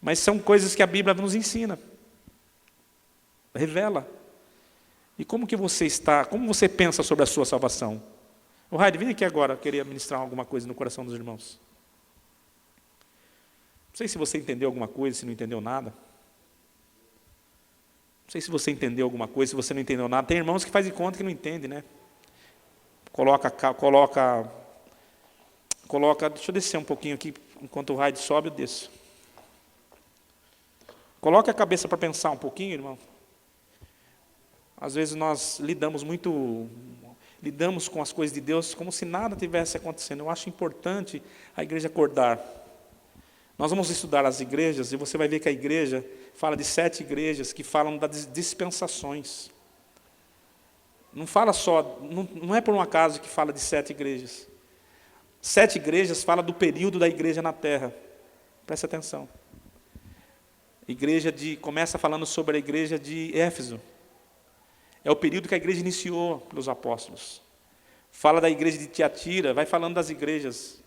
Mas são coisas que a Bíblia nos ensina. Revela. E como que você está? Como você pensa sobre a sua salvação? O Raide, vem aqui agora, eu queria ministrar alguma coisa no coração dos irmãos. Não sei se você entendeu alguma coisa, se não entendeu nada. Não sei se você entendeu alguma coisa, se você não entendeu nada. Tem irmãos que fazem conta que não entendem, né? Coloca, deixa eu descer um pouquinho aqui, enquanto o Raide sobe, eu desço. Coloque a cabeça para pensar um pouquinho, irmão. Às vezes nós lidamos com as coisas de Deus como se nada tivesse acontecendo. Eu acho importante a igreja acordar. Nós vamos estudar as igrejas, e você vai ver que a igreja fala de 7 igrejas que falam das dispensações. Não fala só, não é por um acaso que fala de 7 igrejas. 7 igrejas fala do período da igreja na terra. Presta atenção. Começa falando sobre a igreja de Éfeso. É o período que a igreja iniciou pelos apóstolos. Fala da igreja de Tiatira, vai falando das igrejas.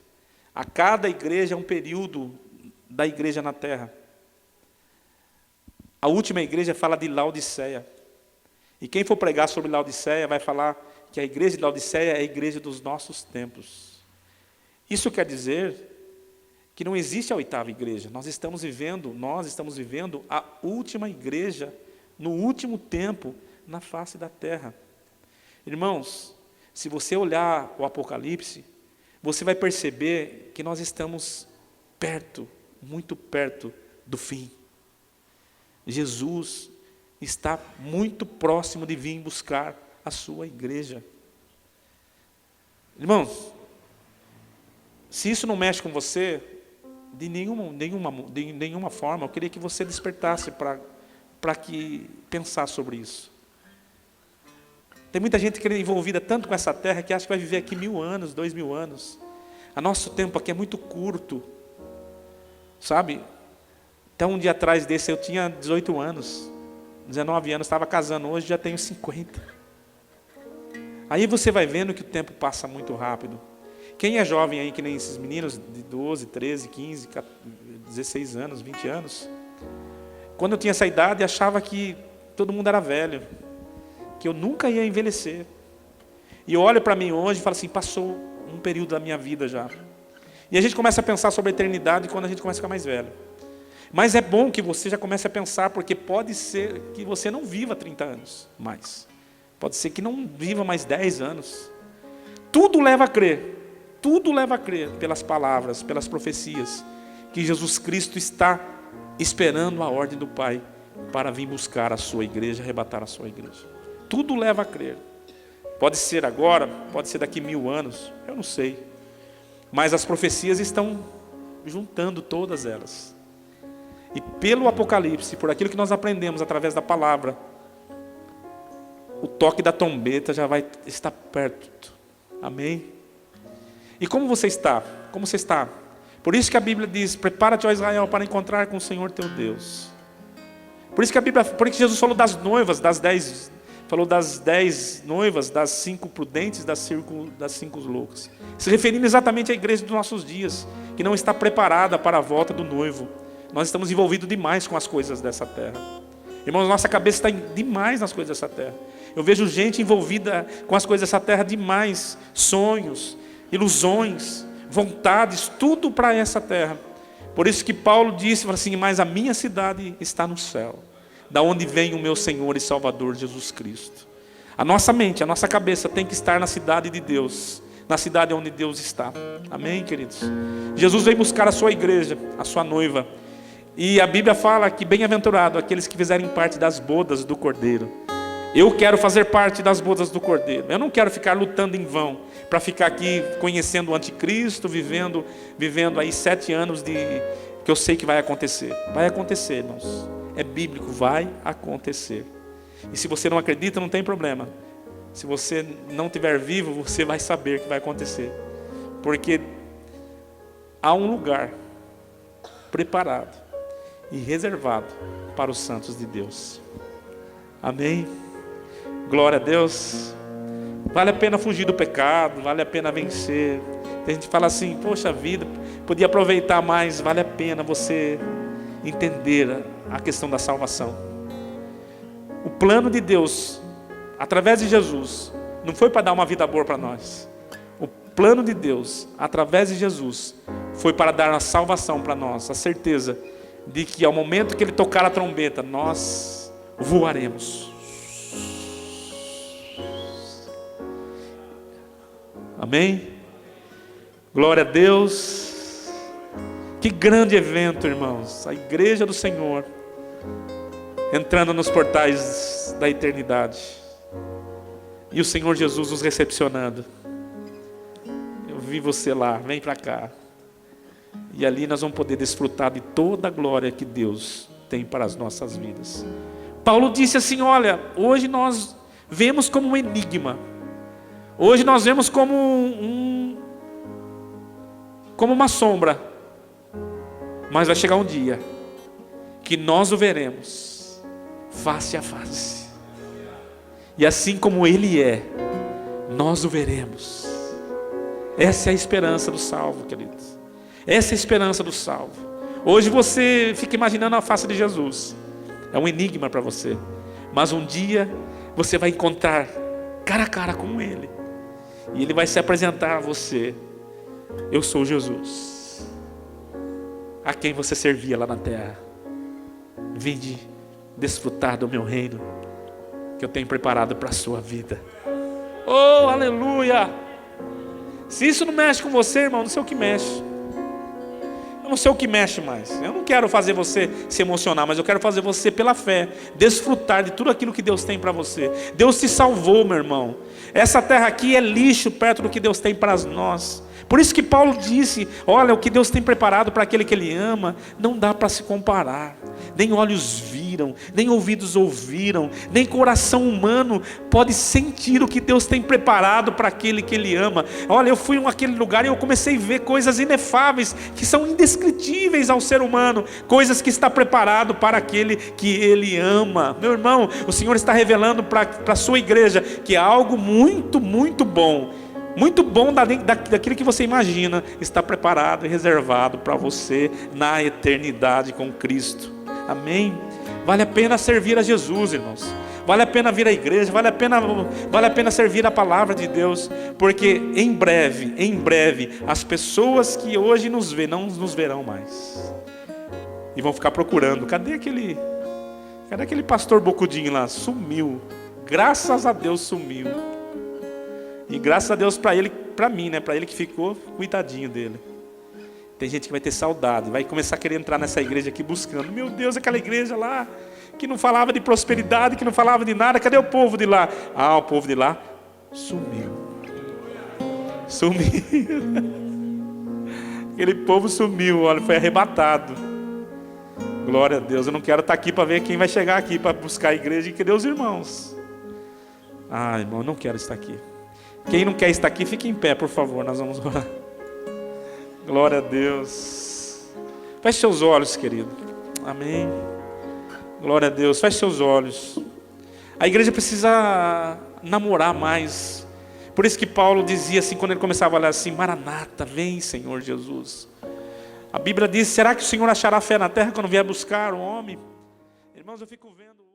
A cada igreja é um período da igreja na terra. A última igreja fala de Laodiceia. E quem for pregar sobre Laodiceia vai falar que a igreja de Laodiceia é a igreja dos nossos tempos. Isso quer dizer que não existe a 8ª igreja. Nós estamos vivendo a última igreja no último tempo na face da terra. Irmãos, se você olhar o Apocalipse, você vai perceber que nós estamos perto, muito perto do fim. Jesus está muito próximo de vir buscar a sua igreja. Irmãos, se isso não mexe com você, de nenhuma forma, eu queria que você despertasse para que pensar sobre isso. Tem muita gente que é envolvida tanto com essa terra que acha que vai viver aqui 1000 anos, 2000 anos. O nosso tempo aqui é muito curto. Sabe? Até um dia atrás desse eu tinha 18 anos. 19 anos, estava casando. Hoje já tenho 50. Aí você vai vendo que o tempo passa muito rápido. Quem é jovem aí, que nem esses meninos de 12, 13, 15, 16 anos, 20 anos. Quando eu tinha essa idade, achava que todo mundo era velho. Que eu nunca ia envelhecer. E eu olho para mim hoje e falo assim, passou um período da minha vida já. E a gente começa a pensar sobre a eternidade quando a gente começa a ficar mais velho. Mas é bom que você já comece a pensar, porque pode ser que você não viva 30 anos mais. Pode ser que não viva mais 10 anos. Tudo leva a crer pelas palavras, pelas profecias, que Jesus Cristo está esperando a ordem do Pai para vir buscar a sua igreja, arrebatar a sua igreja. Tudo leva a crer. Pode ser agora, pode ser daqui 1000 anos, eu não sei. Mas as profecias estão juntando todas elas. E pelo Apocalipse, por aquilo que nós aprendemos através da palavra, o toque da trombeta já vai estar perto. Amém? E como você está? Como você está? Por isso que a Bíblia diz, prepara-te, ó Israel, para encontrar com o Senhor teu Deus. Por isso que Jesus falou das noivas, falou das 10 noivas, das 5 prudentes, das 5 loucas. Se referindo exatamente à igreja dos nossos dias, que não está preparada para a volta do noivo. Nós estamos envolvidos demais com as coisas dessa terra. Irmãos, nossa cabeça está demais nas coisas dessa terra. Eu vejo gente envolvida com as coisas dessa terra demais. Sonhos, ilusões, vontades, tudo para essa terra. Por isso que Paulo disse assim, mas a minha cidade está no céu, da onde vem o meu Senhor e Salvador Jesus Cristo. A nossa mente, a nossa cabeça tem que estar na cidade de Deus, na cidade onde Deus está. Amém, queridos? Jesus veio buscar a sua igreja, a sua noiva. E a Bíblia fala que bem-aventurado aqueles que fizerem parte das bodas do Cordeiro. Eu quero fazer parte das bodas do Cordeiro. Eu não quero ficar lutando em vão, para ficar aqui conhecendo o anticristo, vivendo aí 7 anos que eu sei que vai acontecer. Vai acontecer, irmãos. É bíblico, vai acontecer. E se você não acredita, não tem problema. Se você não estiver vivo, você vai saber que vai acontecer. Porque há um lugar preparado e reservado para os santos de Deus. Amém? Glória a Deus. Vale a pena fugir do pecado, vale a pena vencer. Tem gente que fala assim, poxa vida, podia aproveitar mais. Vale a pena você entender a questão da salvação. O plano de Deus, através de Jesus, não foi para dar uma vida boa para nós. plano de Deus, através de Jesus, foi para dar a salvação para nós, a certeza de que ao momento que Ele tocar a trombeta, nós voaremos. Amém? Glória a Deus. Que grande evento, irmãos. A igreja do Senhor entrando nos portais da eternidade. E o Senhor Jesus nos recepcionando. Eu vi você lá, vem para cá. E ali nós vamos poder desfrutar de toda a glória que Deus tem para as nossas vidas. Paulo disse assim, olha, hoje nós vemos como um enigma. Hoje nós vemos como uma sombra. Mas vai chegar um dia que nós o veremos face a face. E assim como Ele é, nós o veremos. Essa é a esperança do salvo, queridos. Essa é a esperança do salvo. Hoje você fica imaginando a face de Jesus. É um enigma para você. Mas um dia você vai encontrar cara a cara com Ele. E Ele vai se apresentar a você. Eu sou Jesus, a quem você servia lá na terra. Vinde desfrutar do meu reino, que eu tenho preparado para a sua vida. Oh, aleluia! Se isso não mexe com você, irmão, não sei o que mexe. Eu não sei o que mexe mais. Eu não quero fazer você se emocionar, mas eu quero fazer você pela fé desfrutar de tudo aquilo que Deus tem para você. Deus te salvou, meu irmão. Essa terra aqui é lixo perto do que Deus tem para nós. Por isso que Paulo disse, olha, o que Deus tem preparado para aquele que Ele ama, não dá para se comparar. Nem olhos viram, nem ouvidos ouviram, nem coração humano pode sentir o que Deus tem preparado para aquele que Ele ama. Olha, eu fui naquele lugar e eu comecei a ver coisas inefáveis, que são indescritíveis ao ser humano, coisas que está preparado para aquele que Ele ama. Meu irmão, o Senhor está revelando para a sua igreja que há algo muito, muito bom daquilo que você imagina, está preparado e reservado para você na eternidade com Cristo. Amém? Vale a pena servir a Jesus, irmãos. Vale a pena vir à igreja, vale a pena servir a palavra de Deus, porque em breve, as pessoas que hoje nos vê, não nos verão mais. E vão ficar procurando, cadê aquele pastor bocudinho lá? Sumiu. Graças a Deus sumiu. E graças a Deus para mim, né? Para ele que ficou, coitadinho dele. Tem gente que vai ter saudade, vai começar a querer entrar nessa igreja aqui buscando. Meu Deus, aquela igreja lá, que não falava de prosperidade, que não falava de nada. Cadê o povo de lá? Ah, o povo de lá sumiu. Aquele povo sumiu, olha, foi arrebatado. Glória a Deus, eu não quero estar aqui para ver quem vai chegar aqui para buscar a igreja e cadê os irmãos? Ah, irmão, eu não quero estar aqui. Quem não quer estar aqui, fique em pé, por favor, nós vamos orar. Glória a Deus. Feche seus olhos, querido. Amém. Glória a Deus, feche seus olhos. A igreja precisa namorar mais. Por isso que Paulo dizia assim, quando ele começava a olhar assim, Maranata, vem Senhor Jesus. A Bíblia diz, será que o Senhor achará fé na terra quando vier buscar o homem? Irmãos, eu fico vendo...